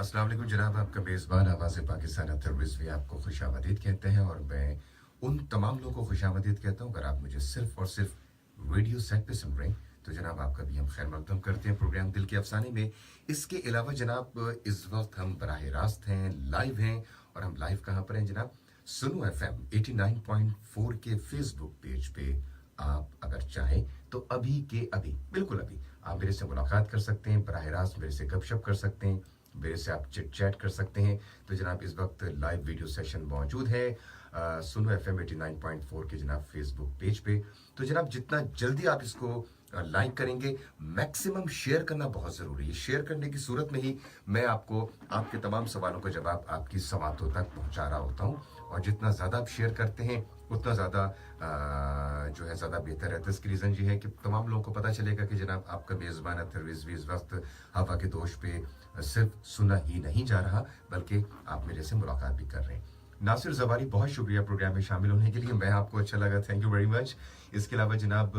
अस्सलाम वालेकुम जनाब, आपका मेज़बान आवाज़ पाकिस्तान अख्तर रिज़वी आपको खुशामदीद कहते हैं और मैं उन तमाम लोगों को खुशामदीद कहता हूँ अगर आप मुझे सिर्फ़ और सिर्फ़ रेडियो सेट पे सुन रहे हैं तो जनाब आपका भी हम खैर मकदम करते हैं प्रोग्राम दिल के अफ़साने में। इसके अलावा जनाब इस वक्त हम बराह रास्त हैं, लाइव हैं और हम लाइव कहाँ पर हैं जनाब? सुनो FM 89.4 के फेसबुक पेज पे आप अगर चाहें तो अभी के अभी, बिल्कुल अभी आप मेरे से मुलाकात कर सकते हैं, बराह रास्त मेरे से गपशप कर सकते हैं, मेरे से आप चिट चैट कर सकते हैं। तो जनाब इस वक्त लाइव वीडियो सेशन मौजूद है सुनो FM 89.4 के जनाब फेसबुक पेज पे। तो जनाब जितना जल्दी आप इसको लाइक करेंगे, मैक्सिमम शेयर करना बहुत ज़रूरी है। शेयर करने की सूरत में ही मैं आपको आपके तमाम सवालों का जवाब आपकी सवातों तक पहुंचा रहा होता हूं और जितना ज़्यादा आप शेयर करते हैं उतना ज़्यादा जो है ज़्यादा बेहतर रहता है। इसकी रीज़न ये है कि तमाम लोगों को पता चलेगा कि जनाब आपका मेज़बान अख्तर रिज़वी इस वक्त हवा के दोष पे सिर्फ सुना ही नहीं जा रहा बल्कि आप मेरे से मुलाकात भी कर रहे हैं। नासिर ज़वारी, बहुत शुक्रिया प्रोग्राम में शामिल होने के लिए, मैं आपको अच्छा लगा, थैंक यू वेरी मच। इसके अलावा जनाब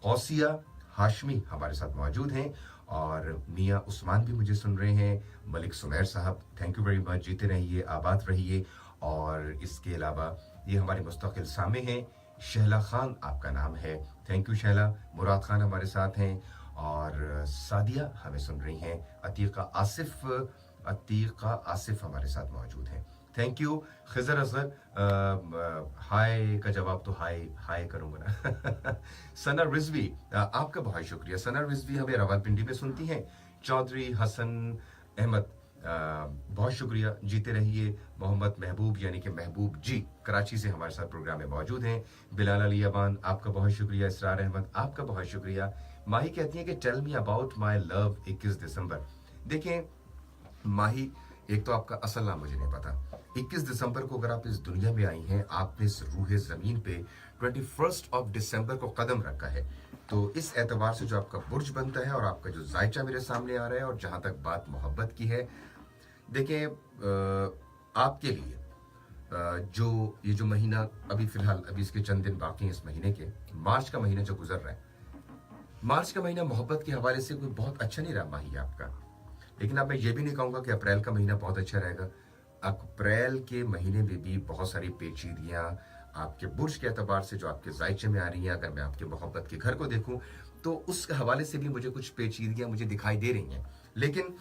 कौसिया हाशमी हमारे साथ मौजूद हैं और मियाँ उस्मान भी मुझे सुन रहे हैं। मलिक सुमैर साहब, थैंक यू वेरी मच, जीते रहिए, आबाद रहिए। और इसके अलावा ये हमारे मुस्तकिल सामे हैं, शहला खान आपका नाम है, थैंक यू शहला। मुराद खान हमारे साथ हैं और सादिया हमें सुन रही हैं। अतीका आसिफ हमारे साथ मौजूद हैं, थैंक यू। खिजर असगर, हाय का जवाब तो हाय हाय करूंगा ना। सना रिजवी, आपका बहुत शुक्रिया। सना रिजवी हमें रावलपिंडी में सुनती हैं। चौधरी हसन अहमद, बहुत शुक्रिया, जीते रहिए। मोहम्मद महबूब यानी कि महबूब जी कराची से हमारे साथ प्रोग्राम में मौजूद हैं। बिलाल अली अबान, आपका बहुत शुक्रिया। इसरार अहमद, आपका बहुत शुक्रिया। माही कहती हैं कि tell me about my love 21 दिसंबर। देखें माही, एक तो आपका असल नाम मुझे नहीं पता। 21 दिसंबर को अगर आप इस दुनिया में आई हैं, आपने इस रूहे ज़मीन पे 21 दिसंबर को कदम रखा है, तो इस एतबार से जो आपका बुर्ज बनता है और आपका जो जायचा मेरे सामने आ रहा है और जहाँ तक बात मोहब्बत की है, देखिए आपके लिए ये जो महीना अभी फ़िलहाल अभी इसके चंद दिन बाकी हैं इस महीने के, मार्च का महीना जो गुजर रहा है, मार्च का महीना मोहब्बत के हवाले से कोई बहुत अच्छा नहीं रहा माही आपका। लेकिन अब मैं ये भी नहीं कहूँगा कि अप्रैल का महीना बहुत अच्छा रहेगा। अप्रैल के महीने में भी बहुत सारी पेचीदियाँ आपके बुर्ज के एतबार से जो आपके जायचे में आ रही हैं। अगर मैं आपके मोहब्बत के घर को देखूँ तो उस हवाले से भी मुझे कुछ पेचीदियाँ मुझे दिखाई दे रही हैं। लेकिन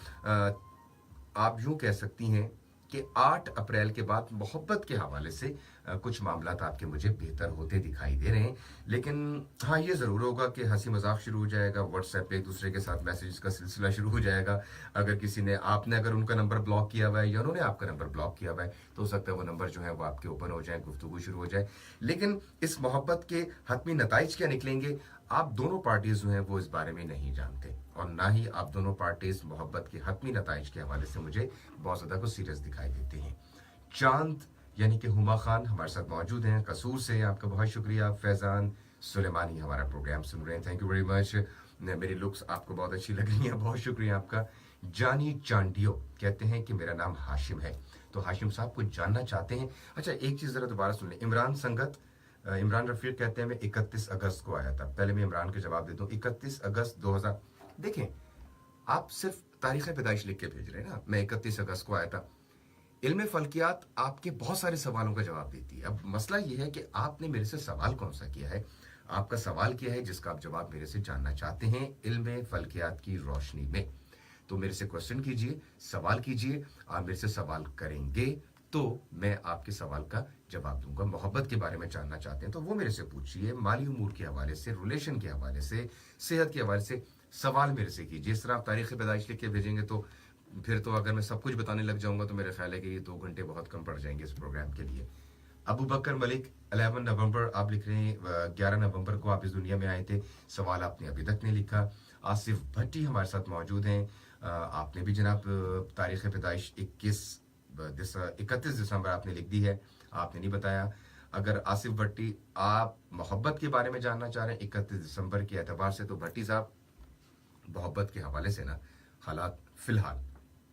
आप यूँ कह सकती हैं कि 8 अप्रैल के बाद मोहब्बत के हवाले से कुछ मामलात आपके मुझे बेहतर होते दिखाई दे रहे हैं। लेकिन हाँ, ये ज़रूर होगा कि हंसी मजाक शुरू हो जाएगा, व्हाट्सएप पे एक दूसरे के साथ मैसेज का सिलसिला शुरू हो जाएगा। अगर किसी ने आपने अगर उनका नंबर ब्लॉक किया हुआ है या उन्होंने आपका नंबर ब्लॉक किया हुआ है तो हो सकता है वो नंबर जो है वो आपके ओपन हो जाए, गुफ्तगू शुरू हो जाए। लेकिन इस मोहब्बत के हतमी नताइज क्या निकलेंगे, आप दोनों पार्टीज जो हैं वो इस बारे में नहीं जानते और ना ही आप दोनों पार्टीज मोहब्बत के हतमी नताइज के हवाले से मुझे बहुत ज़्यादा कुछ सीरियस दिखाई देते हैं। चांद यानी कि हुमा खान हमारे साथ मौजूद हैं कसूर से, आपका बहुत शुक्रिया। फैज़ान सुलेमानी हमारा प्रोग्राम सुन रहे हैं, थैंक यू वेरी मच। मेरी लुक्स आपको बहुत अच्छी लग रही हैं, बहुत शुक्रिया आपका। जानी चांडियो कहते हैं कि मेरा नाम हाशिम है, तो हाशिम साहब कुछ जानना चाहते हैं। अच्छा, एक चीज़ ज़रा दोबारा सुन लें। इमरान संगत, इमरान रफ़ीक कहते हैं मैं 31 अगस्त को आया था। पहले मैं इमरान के जवाब देता हूँ। 31 अगस्त 2000, देखें आप सिर्फ तारीख़ पैदाइश लिख के भेज रहे हैं ना, मैं 31 अगस्त को आया था। इल्म फल्कियात आपके बहुत सारे सवालों का जवाब देती है। अब मसला ये है कि आपने मेरे से सवाल कौन सा किया है, आपका सवाल क्या है जिसका आप जवाब मेरे से जानना चाहते हैं इल्म फल्कियात की रोशनी में। तो मेरे से क्वेश्चन कीजिए, सवाल कीजिए। आप मेरे से सवाल करेंगे तो मैं आपके सवाल का जवाब दूंगा। मोहब्बत के बारे में जानना चाहते हैं तो वो मेरे से पूछिए, माली उमूर के हवाले से, रिलेशन के हवाले से, सेहत के हवाले से सवाल मेरे से कीजिए। इस तरह आप तारीख़ पैदाइश लिख के भेजेंगे तो फिर तो अगर मैं सब कुछ बताने लग जाऊंगा तो मेरा ख्याल है कि ये 2 घंटे बहुत कम पड़ जाएंगे इस प्रोग्राम के लिए। अबू बकर मलिक 11 नवंबर आप लिख रहे हैं, 11 नवंबर को आप इस दुनिया में आए थे, सवाल आपने अभी तक नहीं लिखा। आसिफ भट्टी हमारे साथ मौजूद हैं, आपने भी जनाब तारीख़ पैदाइश 31 दिसंबर आपने लिख दी है, आपने नहीं बताया। अगर आसिफ भट्टी आप मोहब्बत के बारे में जानना चाह रहे हैं 31 दिसंबर के एतबार से, तो भट्टी साहब मोहब्बत के हवाले से ना हालात फ़िलहाल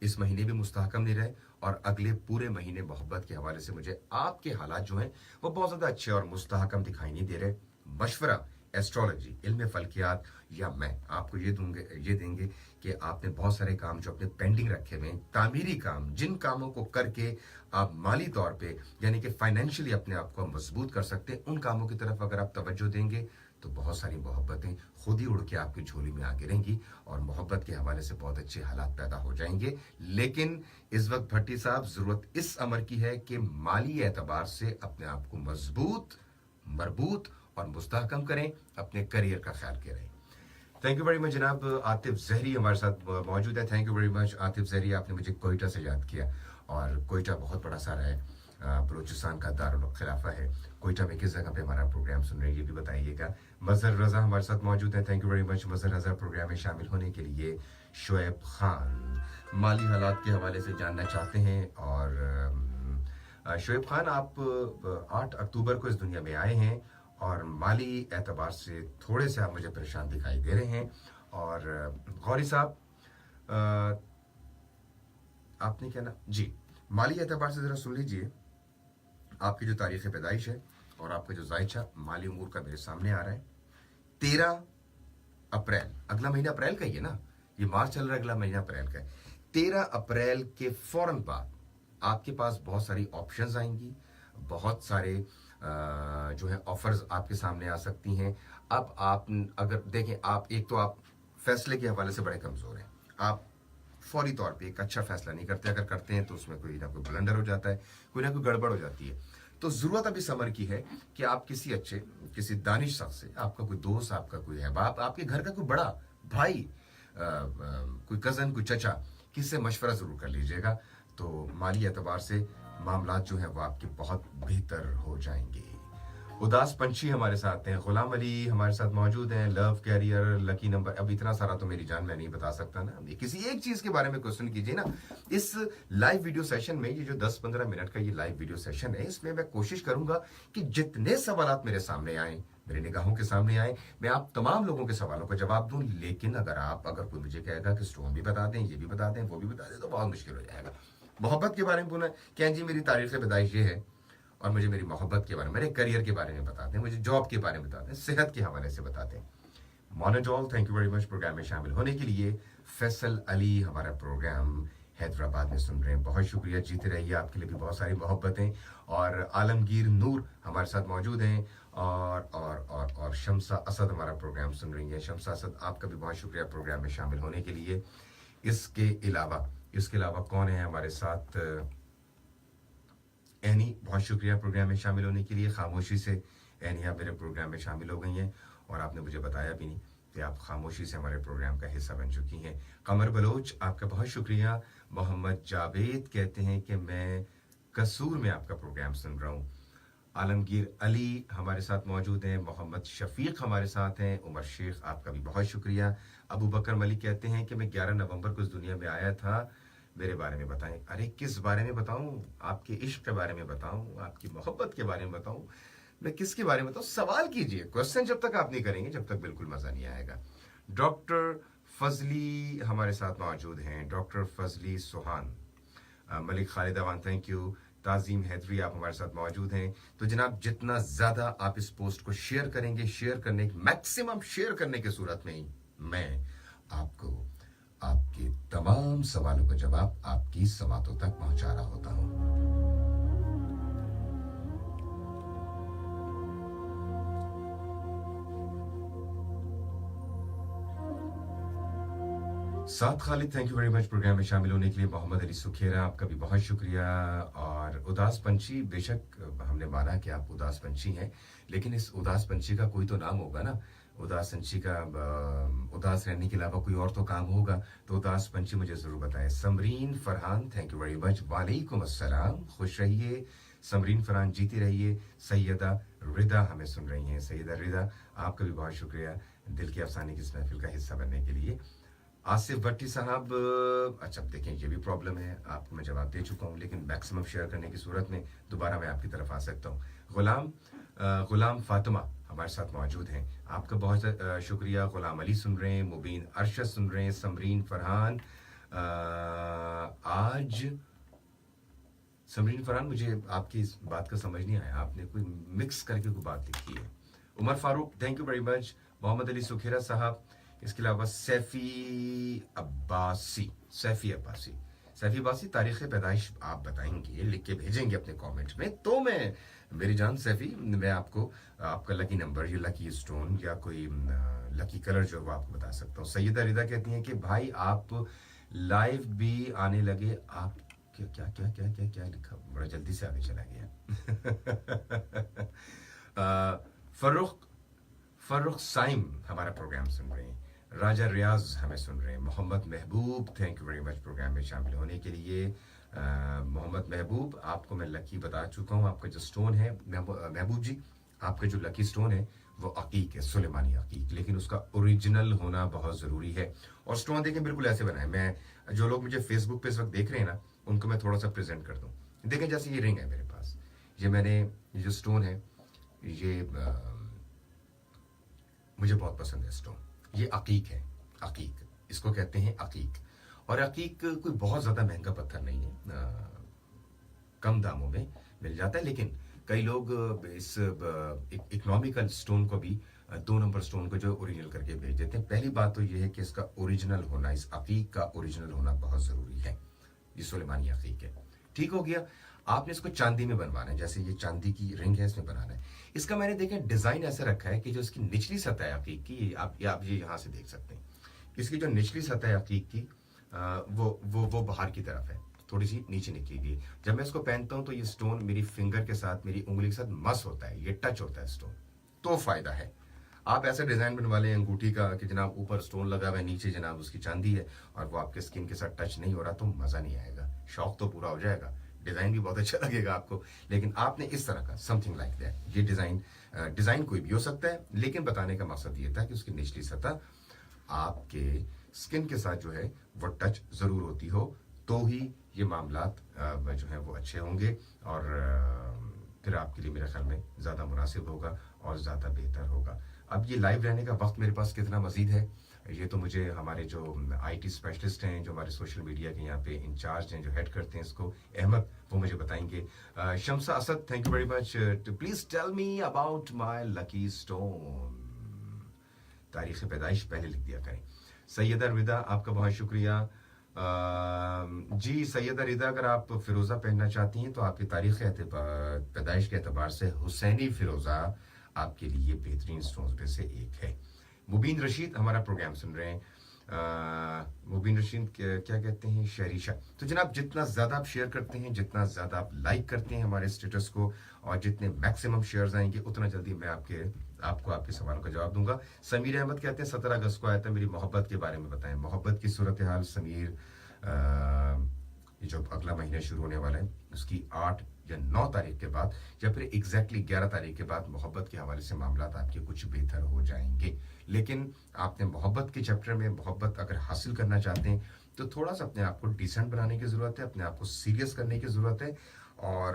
इस महीने भी मुस्तहकम नहीं रहे और अगले पूरे महीने मोहब्बत के हवाले से मुझे आपके हालात जो हैं वो बहुत ज़्यादा अच्छे और मुस्तहकम दिखाई नहीं दे रहे। मशवरा एस्ट्रोलॉजी, इल्म फल्कियात, या मैं आपको ये देंगे कि आपने बहुत सारे काम जो अपने पेंडिंग रखे हुए हैं, तामीरी काम, जिन कामों को करके आप माली तौर पे यानी कि फाइनेंशियली अपने आप को मजबूत कर सकते हैं, उन कामों की तरफ अगर आप तवज्जो देंगे तो बहुत सारी मोहब्बतें खुद ही उड़ के आपकी झोली में आ गिरेंगी और मोहब्बत के हवाले से बहुत अच्छे हालात पैदा हो जाएंगे। लेकिन इस वक्त भट्टी साहब, ज़रूरत इस अमर की है कि माली एतबार से अपने आप को मजबूत, मरबूत और मुस्तहकम करें, अपने करियर का ख्याल करें। थैंक यू वेरी मच जनाब। आतिफ जहरी हमारे साथ मौजूद है। Thank you very much Atif Zehri, आपने मुझे कोयटा से याद किया, और कोयटा बहुत बड़ा सारा है, बलूचिस्तान का दारुल खिलाफा है। कोयटा में किस जगह पे हमारा प्रोग्राम सुन रहे हैं ये भी बताइएगा। मजहर रजा हमारे साथ मौजूद है। Thank you very much Mazhar Raza, programme में शामिल होने के लिए। शोएब खान माली हालात के हवाले से जानना चाहते हैं, और शोएब खान आप 8 अक्टूबर को इस दुनिया में आए हैं और माली एतबार से थोड़े से आप मुझे परेशान दिखाई दे रहे हैं। और गौरी साहब, आपने क्या ना जी, माली एतबार से ज़रा सुन लीजिए। आपकी जो तारीख़ पैदाइश है और आपका जो जायचा माली उमूर का मेरे सामने आ रहा है। 13 अप्रैल, अगला महीना अप्रैल का ही है ना, ये मार्च चल रहा है, अगला महीना अप्रैल का है। 13 अप्रैल के फ़ौरन बाद आपके पास बहुत सारी ऑप्शंस आएंगी, बहुत सारे जो है ऑफर्स आपके सामने आ सकती हैं। अब आप अगर देखें, आप एक तो आप फैसले के हवाले से बड़े कमज़ोर हैं, आप फौरी तौर पे एक अच्छा फैसला नहीं करते, अगर करते हैं तो उसमें कोई ना कोई ब्लंडर हो जाता है, कोई ना कोई गड़बड़ हो जाती है। तो ज़रूरत अभी समर की है कि आप किसी अच्छे, किसी दानिश शख्स से, आपका कोई दोस्त, आपका कोई अहबाब, आपके घर का कोई बड़ा भाई, कोई कज़न, कोई चचा, किससे मशवरा ज़रूर कर लीजिएगा। तो माली एतबार से मामलात जो हैं वो आपके बहुत बेहतर हो जाएंगे। उदास पंछी हमारे साथ हैं, गुलाम अली हमारे साथ मौजूद हैं, लव कैरियर, लकी नंबर, अब इतना सारा तो मेरी जान मैं नहीं बता सकता ना। किसी एक चीज़ के बारे में क्वेश्चन कीजिए ना। इस लाइव वीडियो सेशन में, ये जो 10-15 मिनट का ये लाइव वीडियो सेशन है, इसमें मैं कोशिश करूंगा कि जितने सवालात मेरे सामने आए, मेरे निगाहों के सामने आए, मैं आप तमाम लोगों के सवालों का जवाब दूं। लेकिन अगर कोई मुझे कहेगा कि स्टोन भी बता दें, ये भी बता दें, वो भी बता दें, तो बहुत मुश्किल हो जाएगा। मोहब्बत के बारे में बोलना, क्या जी मेरी तारीख पैदाइश ये है और मुझे मेरी मोहब्बत के बारे में, मेरे करियर के बारे में बताते हैं, मुझे जॉब के बारे में बताते हैं, सेहत के हवाले से बताते हैं। मोनोजॉल, thank you very much programme में शामिल होने के लिए। फैसल अली हमारा प्रोग्राम हैदराबाद में सुन रहे हैं, बहुत शुक्रिया, जीते रहिए, आपके लिए भी बहुत सारी मोहब्बतें। और आलमगीर नूर हमारे साथ मौजूद हैं, और शमसा असद हमारा प्रोग्राम सुन रही है। शमसा असद, आपका भी बहुत शुक्रिया प्रोग्राम में शामिल होने के लिए। इसके अलावा कौन है हमारे साथ? एनी, बहुत शुक्रिया प्रोग्राम में शामिल होने के लिए। खामोशी से एनी आप मेरे प्रोग्राम में शामिल हो गई हैं और आपने मुझे बताया भी नहीं कि आप खामोशी से हमारे प्रोग्राम का हिस्सा बन चुकी हैं। कमर बलोच, आपका बहुत शुक्रिया। मोहम्मद जावेद कहते हैं कि मैं कसूर में आपका प्रोग्राम सुन रहा हूँ। आलमगीर अली हमारे साथ मौजूद हैं। मोहम्मद शफीक हमारे साथ हैं। उमर शेख, आपका भी बहुत शुक्रिया। अबू बकर मलिक कहते हैं कि मैं 11 नवंबर को इस दुनिया में आया था, मेरे बारे में बताएं। अरे किस बारे में बताऊं? आपके इश्क के बारे में बताऊं, आपकी मोहब्बत के बारे में बताऊं, मैं किसके बारे में बताऊं? सवाल कीजिए, क्वेश्चन जब तक आप नहीं करेंगे जब तक बिल्कुल मजा नहीं आएगा। डॉक्टर फजली हमारे साथ मौजूद हैं, doctor Fazli Suhan. Malik Khalid Awan, thank you. Tazeem Haidri, आप हमारे साथ मौजूद हैं। तो जनाब, जितना ज्यादा आप इस पोस्ट को शेयर करेंगे, मैक्सिमम शेयर करने की सूरत में ही मैं आपको आपके तमाम सवालों का जवाब आपकी समातों तक पहुंचा रहा होता हूं। साथ Khalid, thank you very much programme में शामिल होने के लिए। मोहम्मद अली सुखेरा, आपका भी बहुत शुक्रिया। और उदास पंछी, बेशक हमने माना कि आप उदास पंछी हैं, लेकिन इस उदास पंछी का कोई तो नाम होगा ना। उदास पंछी का उदास रहने के अलावा कोई और तो काम होगा, तो उदास पंछी मुझे ज़रूर बताएं। Samreen Farhan, thank you very much. वालेकुम अस्सलाम, खुश रहिए समरीन फरहान, जीती रहिए। सैयदा रिदा हमें सुन रही हैं। सैयदा रिदा, आपका भी बहुत शुक्रिया दिल के अफसाने की इस महफिल का हिस्सा बनने के लिए। आसिफ भट्टी साहब, अच्छा देखें, ये भी प्रॉब्लम है, आपको मैं जवाब दे चुका हूँ, लेकिन मैक्सिमम शेयर करने की सूरत में दोबारा मैं आपकी तरफ आ सकता हूँ। गुलाम फातिमा हमारे साथ मौजूद हैं, आपका बहुत शुक्रिया। गुलाम अली सुन रहे हैं, मुबीन अरशद सुन रहे हैं, समरीन फरहान। आज समरीन फरहान, मुझे आपकी इस बात का समझ नहीं आया, आपने कोई मिक्स करके कोई बात लिखी है। Umar Farooq, thank you very much. Mohammad Ali Sukhera साहब, इसके अलावा सैफी अब्बासी, तारीख़ पैदाइश आप बताएंगे, लिख के भेजेंगे अपने कमेंट में, तो मैं, मेरी जान सैफी, मैं आपको आपका लकी नंबर या लकी स्टोन या कोई लकी कलर जो वो आपको बता सकता हूँ। सैयदा रिदा कहती हैं कि भाई आप लाइव भी आने लगे, आप क्या क्या क्या क्या क्या क्या लिखा, बड़ा जल्दी से आगे चला गया। फर्रुख साइम हमारा प्रोग्राम सुन रहे हैं, राजा रियाज हमें सुन रहे हैं, Mohammad Mehboob, thank you very much programme में शामिल होने के लिए। मोहम्मद महबूब, आपको मैं लकी बता चुका हूँ, आपका जो स्टोन है महबूब जी, आपका जो लकी स्टोन है वो अकीक है, सुलेमानी अकीक, लेकिन उसका ओरिजिनल होना बहुत ज़रूरी है। और स्टोन देखें बिल्कुल ऐसे बनाए, मैं, जो लोग मुझे फेसबुक पे इस वक्त देख रहे हैं ना, उनको मैं थोड़ा सा प्रेजेंट कर दूँ। देखें जैसे ये रिंग है मेरे पास, ये जो स्टोन है, ये मुझे बहुत पसंद है स्टोन, ये अकीक है, अकीक, इसको कहते हैं अकीक। और अकीक कोई बहुत ज़्यादा महंगा पत्थर नहीं है, कम दामों में मिल जाता है, लेकिन कई लोग इस इकोनॉमिकल स्टोन को भी 2 नंबर स्टोन को जो ओरिजिनल करके भेज देते हैं। पहली बात तो ये है कि इसका ओरिजिनल होना, इस अकीक का ओरिजिनल होना बहुत ज़रूरी है। ये सुलेमानी अकीक है, ठीक हो गया। आपने इसको चांदी में बनवाना है, जैसे ये चांदी की रिंग है, इसमें बनाना है। इसका मैंने देखा डिज़ाइन ऐसा रखा है कि जो इसकी निचली सतह है अकीक की, आप ये यहाँ से देख सकते हैं, इसकी जो निचली सतह है अकीक की, वो बाहर की तरफ है, थोड़ी सी नीचे निकली गई। जब मैं इसको पहनता हूँ तो ये स्टोन मेरी फिंगर के साथ, मेरी उंगली के साथ मस होता है, ये टच होता है स्टोन, तो फायदा है। आप ऐसा डिज़ाइन बनवा लें अंगूठी का कि जनाब ऊपर स्टोन लगा हुआ है, नीचे जनाब उसकी चांदी है, और वो आपके स्किन के साथ टच नहीं हो रहा, तो मज़ा नहीं आएगा। शौक तो पूरा हो जाएगा, डिज़ाइन भी बहुत अच्छा लगेगा आपको, लेकिन आपने इस तरह का समथिंग लाइक दैट, ये डिज़ाइन कोई भी हो सकता है, लेकिन बताने का मकसद ये था कि उसकी निचली सतह आपके स्किन के साथ जो है वो टच ज़रूर होती हो, तो ही ये मामलात जो हैं वो अच्छे होंगे, और फिर आपके लिए मेरे ख्याल में ज़्यादा मुनासिब होगा और ज़्यादा बेहतर होगा। अब ये लाइव रहने का वक्त मेरे पास कितना मज़ीद है, ये तो मुझे हमारे जो IT स्पेशलिस्ट हैं, जो हमारे सोशल मीडिया के यहाँ पे इंचार्ज हैं, जो हेड करते हैं इसको, अहमद, वो मुझे बताएंगे। Shamsa Asad, thank you very much, please tell me about my lucky stone, तारीख़ पैदाइश पहले लिख दिया करें। सैयदा रिदा, आपका बहुत शुक्रिया। जी सैयदा रिदा, अगर आप फ़िरोज़ा पहनना चाहती हैं तो आपकी तारीख़ पैदाइश के एतबार से हुसैनी फ़िरोज़ा आपके लिए बेहतरीन स्टोन्स में से एक है। मुबीन रशीद हमारा प्रोग्राम सुन रहे हैं, मुबीन रशीद क्या कहते हैं, शहरीशा। तो जनाब जितना ज़्यादा आप शेयर करते हैं, जितना ज़्यादा आप लाइक करते हैं हमारे स्टेटस को, और जितने मैक्सिमम शेयर्स आएंगे, उतना जल्दी मैं आपको आपके सवालों का जवाब दूंगा। समीर अहमद कहते हैं 17 अगस्त को आया था, मेरी मोहब्बत के बारे में बताएं। मोहब्बत की सूरत हाल समीर, ये जो अगला महीना शुरू होने वाला है उसकी 8 या 9 तारीख के बाद, या फिर एग्जैक्टली 11 तारीख के बाद मोहब्बत के हवाले से मामलात आपके कुछ बेहतर हो जाएंगे। लेकिन आपने मोहब्बत के चैप्टर में मोहब्बत अगर हासिल करना चाहते हैं तो थोड़ा सा अपने आप को डिसेंट बनाने की ज़रूरत है, अपने आप को सीरियस करने की ज़रूरत है, और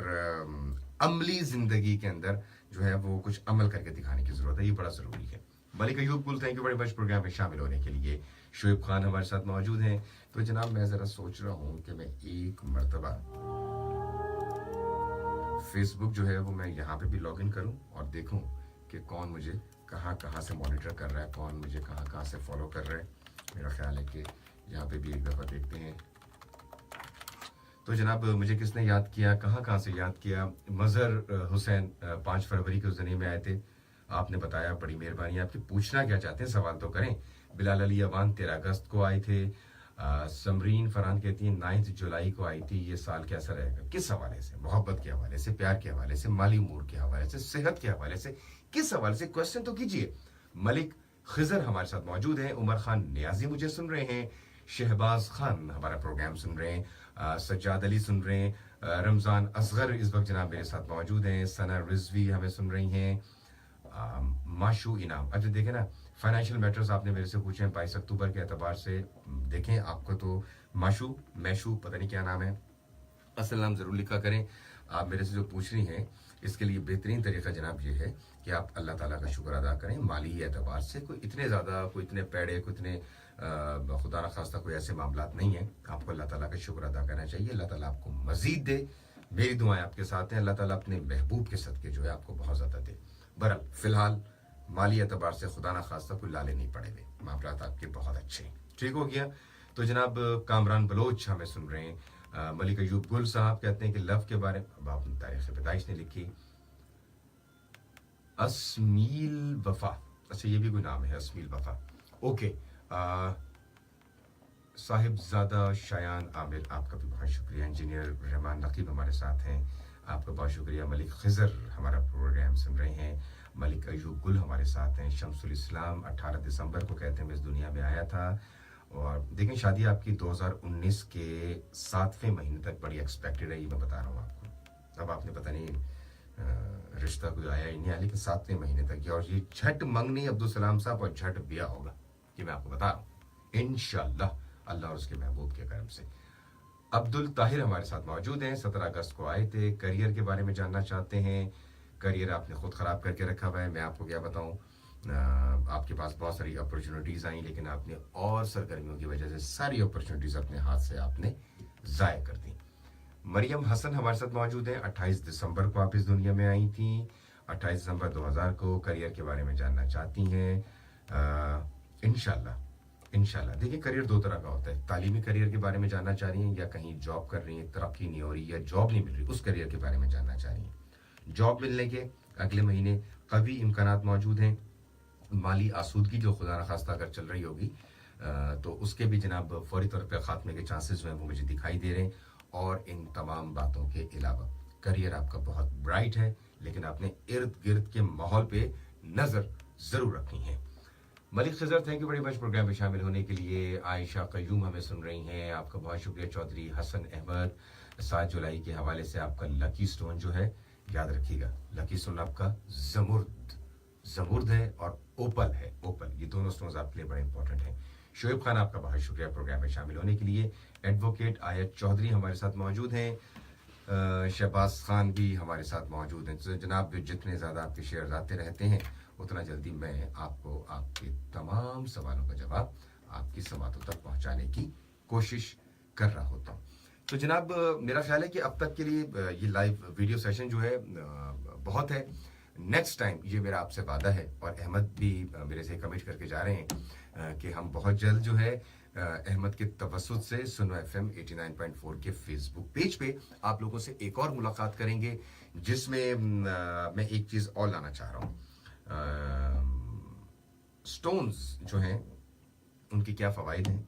अमली ज़िंदगी के अंदर जो है वो कुछ अमल करके दिखाने की ज़रूरत है, ये बड़ा ज़रूरी है। Malik Ayub Gul, thank you very much programme में शामिल होने के लिए। शोएब खान हमारे साथ मौजूद हैं। तो जनाब मैं ज़रा सोच रहा हूँ कि मैं एक मरतबा फेसबुक जो है वो मैं यहाँ पे भी लॉगिन करूँ और देखूँ कि कौन मुझे कहाँ से मॉनिटर कर रहा है, कौन मुझे कहाँ से फॉलो कर रहा है। मेरा ख्याल है कि यहाँ पे भी एक दफ़ा देखते हैं। तो जनाब मुझे किसने याद किया, कहाँ से याद किया? मज़हर हुसैन 5 फरवरी को ज़नी में आए थे, आपने बताया, बड़ी मेहरबानी आपकी। पूछना क्या चाहते हैं, सवाल तो करें। बिलाल अली अवान 13 अगस्त को आए थे। समरीन फरहान कहती हैं 9 जुलाई को आई थी। ये साल कैसा रहेगा, किस हवाले से? मोहब्बत के हवाले से, प्यार के हवाले से, माली उमूर के हवाले से, सेहत के हवाले से, किस हवाले से? क्वेश्चन तो कीजिए। मलिक खिजर हमारे साथ मौजूद हैं। उमर खान नियाजी मुझे सुन रहे हैं। शहबाज खान हमारा प्रोग्राम सुन रहे हैं। सज्जाद अली सुन रहे हैं। रमज़ान असगर इस वक्त जनाब मेरे साथ मौजूद हैं। सना रिजवी हमें सुन रही हैं। माशू इनाम, अच्छा देखें ना, फाइनेंशियल मैटर्स आपने मेरे से पूछे हैं 22 अक्टूबर के एतबार से। देखें आपको तो मैशू पता नहीं क्या नाम है, असल नाम ज़रूर लिखा करें। आप मेरे से जो पूछ रही हैं इसके लिए बेहतरीन तरीका जनाब ये है कि आप अल्लाह ताला का शुक्र अदा करें। माली एतबार से कोई इतने ज़्यादा, कोई इतने पैड़े, कोई इतने खुदा न खास्ता कोई ऐसे मामलात नहीं हैं। आपको अल्लाह ताला का शुक्र अदा करना चाहिए। अल्लाह ताला आपको मज़ीद दे। मेरी दुआएं आपके साथ हैं। अल्लाह ताला अपने महबूब के सदके जो है आपको बहुत ज़्यादा दे। बहरहाल फ़िलहाल माली एतबार से खुदा ना खास्ता कोई लाले नहीं पड़े हुए, मामलात आपके बहुत अच्छे हैं। ठीक हो गया। तो जनाब कामरान बलोच हमें सुन रहे हैं। मलिक अयूब गुल साहब कहते हैं कि लव के बारे में, अब आपने तारीख पैदाइश नहीं लिखी। असमील वफा, अच्छा ये भी कोई नाम है असमील वफा, ओके। साहिबजादा शायान आमिर, आपका भी बहुत शुक्रिया। इंजीनियर रहमान नकीब हमारे साथ हैं, आपका बहुत शुक्रिया। मलिक खिजर हमारा प्रोग्राम सुन रहे हैं। मलिक अयूब गुल हमारे साथ हैं। शमसुल इस्लाम 18 दिसंबर को कहते हैं मैं इस दुनिया में आया था। और देखें शादी आपकी 2019 के 7वें महीने तक बड़ी एक्सपेक्टेड है, ये मैं बता रहा हूँ आपको। अब आपने पता नहीं रिश्ता कोई आया ही नहीं आया, लेकिन 7वें महीने तक। और ये झट मंगनी अब्दुल सलाम साहब और झट ब्याह होगा, ये मैं आपको बता रहा हूँ इंशाल्लाह, अल्लाह और उसके महबूब के करम से। अब्दुल ताहिर हमारे साथ मौजूद हैं, 17 अगस्त को आए थे। करियर के बारे में जानना चाहते हैं। करियर आपने खुद ख़राब करके रखा हुआ है, मैं आपको क्या बताऊं। आपके पास बहुत सारी अपॉर्चुनिटीज़ आई, लेकिन आपने और सरगर्मियों की वजह से सारी अपॉर्चुनिटीज़ अपने हाथ से आपने ज़ाय कर दी। मरियम हसन हमारे साथ मौजूद हैं। 28 दिसंबर को आप इस दुनिया में आई थी, 28 दिसंबर 2000 को। करियर के बारे में जानना चाहती हैं। इंशाल्लाह देखिए, करियर दो तरह का होता है। तालीमी करियर के बारे में जानना चाह रही हैं, या कहीं जॉब कर रही हैं, तरक्की नहीं हो रही, या जॉब नहीं मिल रही, उस करियर के बारे में जानना चाह रही हैं। जॉब मिलने के अगले महीने कभी इम्कानात मौजूद हैं। माली आसूदगी जो खुदा न खास्ता अगर चल रही होगी तो उसके भी जनाब फौरी तौर पर खात्मे के चांसेस जो हैं वो मुझे दिखाई दे रहे हैं। और इन तमाम बातों के अलावा करियर आपका बहुत ब्राइट है, लेकिन आपने इर्द गिर्द के माहौल पे नज़र ज़रूर रखनी है। Malik Khizar, thank you very much programme में शामिल होने के लिए। आयशा कयूम हमें सुन रही हैं, आपका बहुत शुक्रिया। चौधरी हसन अहमद, 7 जुलाई के हवाले से आपका लकी स्टोन जो है, याद रखिएगा लकी स्टोन आपका जमुर्द है और ओपल है। ओपल, ये दोनों स्टोन्स आपके लिए बड़े इंपॉर्टेंट हैं। शोएब खान, आपका बहुत शुक्रिया प्रोग्राम में शामिल होने के लिए। एडवोकेट आयत चौधरी हमारे साथ मौजूद हैं। शहबाज खान भी हमारे साथ मौजूद हैं। तो जनाब जितने ज़्यादा आपके शेयर्स आते रहते हैं, उतना जल्दी मैं आपको आपके तमाम सवालों का जवाब आपकी समातों तक पहुंचाने की कोशिश कर रहा होता हूं। तो जनाब मेरा ख्याल है कि अब तक के लिए ये लाइव वीडियो सेशन जो है बहुत है। नेक्स्ट टाइम ये मेरा आपसे वादा है, और अहमद भी मेरे से कमिट करके जा रहे हैं कि हम बहुत जल्द जो है अहमद के तवस्सुत से सुनो FM 89.4 के फेसबुक पेज पे आप लोगों से एक और मुलाकात करेंगे, जिसमें मैं एक चीज़ और लाना चाह रहा हूँ। स्टोन्स जो हैं उनके क्या फ़वाइद हैं,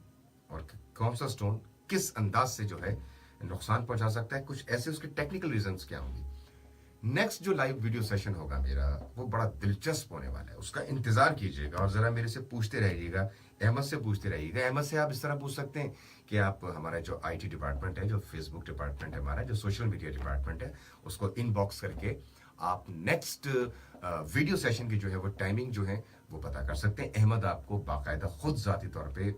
और कौन सा स्टोन किस अंदाज से जो है नुकसान पहुंचा सकता है, कुछ ऐसे उसके टेक्निकल रीजंस क्या होंगे। नेक्स्ट जो लाइव वीडियो सेशन होगा मेरा, वो बड़ा दिलचस्प होने वाला है, उसका इंतजार कीजिएगा। और ज़रा मेरे से पूछते रहिएगा, अहमद से पूछते रहिएगा। अहमद से आप इस तरह पूछ सकते हैं कि आप हमारा जो IT डिपार्टमेंट है, जो फेसबुक डिपार्टमेंट है, हमारा जो सोशल मीडिया डिपार्टमेंट है, उसको इनबॉक्स करके आप नेक्स्ट वीडियो सेशन की जो है वो टाइमिंग जो है वो पता कर सकते हैं। अहमद आपको बाकायदा खुद ज़ाती तौर पे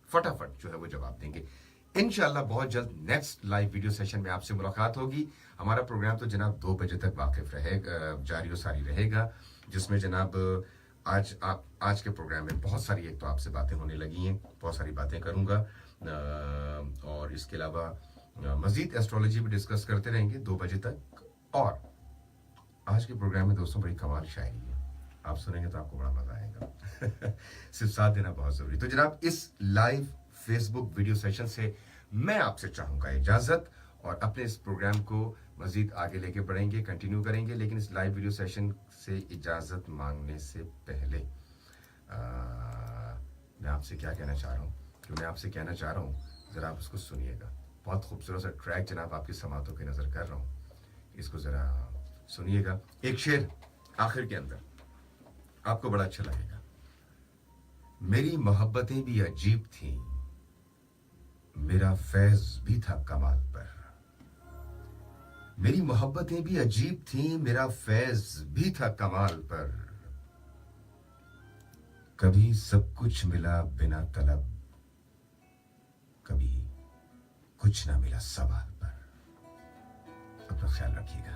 फटाफट जो है वो जवाब देंगे। इंशाल्लाह बहुत जल्द नेक्स्ट लाइव वीडियो सेशन में आपसे मुलाकात होगी। हमारा प्रोग्राम तो जनाब 2 बजे तक वाकिफ रहेगा, जारी और सारी रहेगा, जिसमें जनाब आज के प्रोग्राम में बहुत सारी एक तो आपसे बातें होने लगी हैं, बहुत सारी बातें करूँगा, और इसके अलावा मज़ीद एस्ट्रोलॉजी भी डिस्कस करते रहेंगे 2 बजे तक। और आज के प्रोग्राम में दोस्तों बड़ी कमाल शायरी है, आप सुनेंगे तो आपको बड़ा मज़ा आएगा। सिर्फ साथ देना बहुत ज़रूरी। तो जनाब इस लाइव फेसबुक वीडियो सेशन से मैं आपसे चाहूँगा इजाज़त, और अपने इस प्रोग्राम को मज़ीद आगे लेके बढ़ेंगे, कंटिन्यू करेंगे। लेकिन इस लाइव वीडियो सेशन से इजाज़त मांगने से पहले मैं आपसे क्या कहना चाह रहा हूँ, कि मैं आपसे कहना चाह रहा हूँ, ज़रा आप उसको सुनिएगा। बहुत खूबसूरत सा ट्रैक जनाब आपकी समातों की नज़र कर रहा हूँ, इसको ज़रा सुनिएगा। एक शेर आखिर के अंदर आपको बड़ा अच्छा लगेगा। मेरी मोहब्बतें भी अजीब थीं, मेरा फैज भी था कमाल पर। मेरी मोहब्बतें भी अजीब थीं, मेरा फैज भी था कमाल पर। कभी सब कुछ मिला बिना तलब, कभी कुछ ना मिला सवाल पर। अपना ख्याल रखिएगा।